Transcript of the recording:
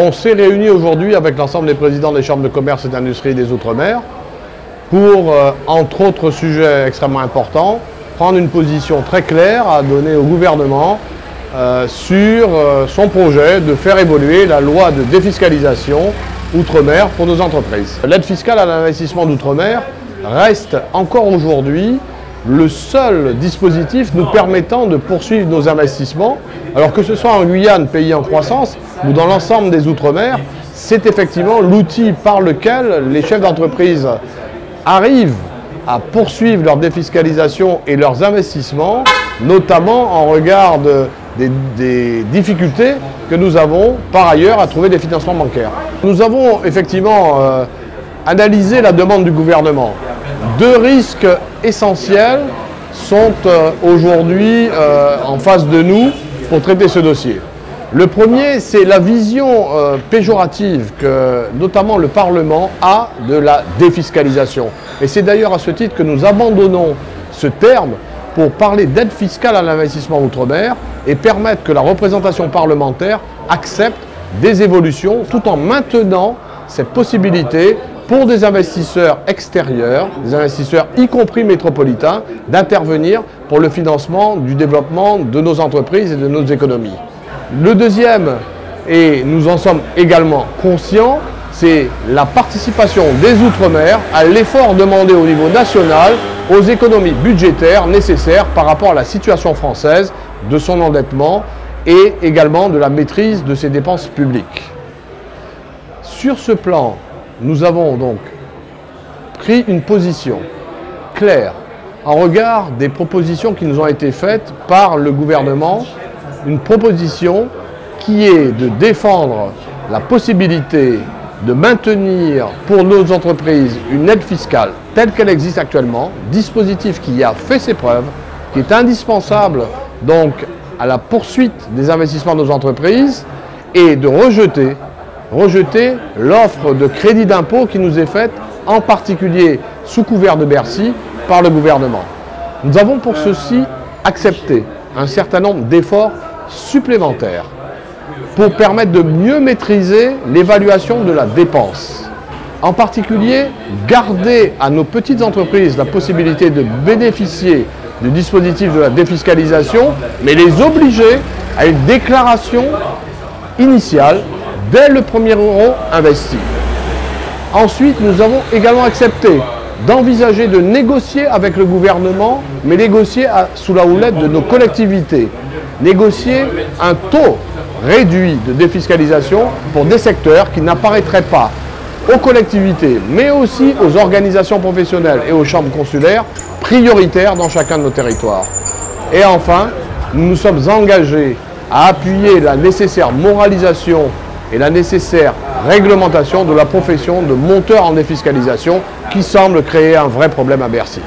On s'est réunis aujourd'hui avec l'ensemble des présidents des chambres de commerce et d'industrie des Outre-mer pour, entre autres sujets extrêmement importants, prendre une position très claire à donner au gouvernement sur son projet de faire évoluer la loi de défiscalisation Outre-mer pour nos entreprises. L'aide fiscale à l'investissement d'Outre-mer reste encore aujourd'hui le seul dispositif nous permettant de poursuivre nos investissements, alors que ce soit en Guyane, pays en croissance, ou dans l'ensemble des Outre-mer, c'est effectivement l'outil par lequel les chefs d'entreprise arrivent à poursuivre leur défiscalisation et leurs investissements, notamment en regard des difficultés que nous avons par ailleurs à trouver des financements bancaires. Nous avons effectivement analysé la demande du gouvernement. Deux risques essentiels sont aujourd'hui en face de nous pour traiter ce dossier. Le premier, c'est la vision péjorative que notamment le Parlement a de la défiscalisation. Et c'est d'ailleurs à ce titre que nous abandonnons ce terme pour parler d'aide fiscale à l'investissement outre-mer et permettre que la représentation parlementaire accepte des évolutions tout en maintenant cette possibilité pour des investisseurs extérieurs, des investisseurs y compris métropolitains, d'intervenir pour le financement du développement de nos entreprises et de nos économies. Le deuxième, et nous en sommes également conscients, c'est la participation des Outre-mer à l'effort demandé au niveau national aux économies budgétaires nécessaires par rapport à la situation française, de son endettement et également de la maîtrise de ses dépenses publiques. Sur ce plan, nous avons donc pris une position claire en regard des propositions qui nous ont été faites par le gouvernement, une proposition qui est de défendre la possibilité de maintenir pour nos entreprises une aide fiscale telle qu'elle existe actuellement, dispositif qui a fait ses preuves, qui est indispensable donc à la poursuite des investissements de nos entreprises, et de rejeter l'offre de crédit d'impôt qui nous est faite, en particulier sous couvert de Bercy, par le gouvernement. Nous avons pour ceci accepté un certain nombre d'efforts supplémentaires pour permettre de mieux maîtriser l'évaluation de la dépense. En particulier, garder à nos petites entreprises la possibilité de bénéficier du dispositif de la défiscalisation, mais les obliger à une déclaration initiale dès le premier euro investi. Ensuite, nous avons également accepté d'envisager de négocier avec le gouvernement, mais négocier sous la houlette de nos collectivités. Négocier un taux réduit de défiscalisation pour des secteurs qui n'apparaîtraient pas aux collectivités, mais aussi aux organisations professionnelles et aux chambres consulaires prioritaires dans chacun de nos territoires. Et enfin, nous nous sommes engagés à appuyer la nécessaire moralisation et la nécessaire réglementation de la profession de monteur en défiscalisation qui semble créer un vrai problème à Bercy.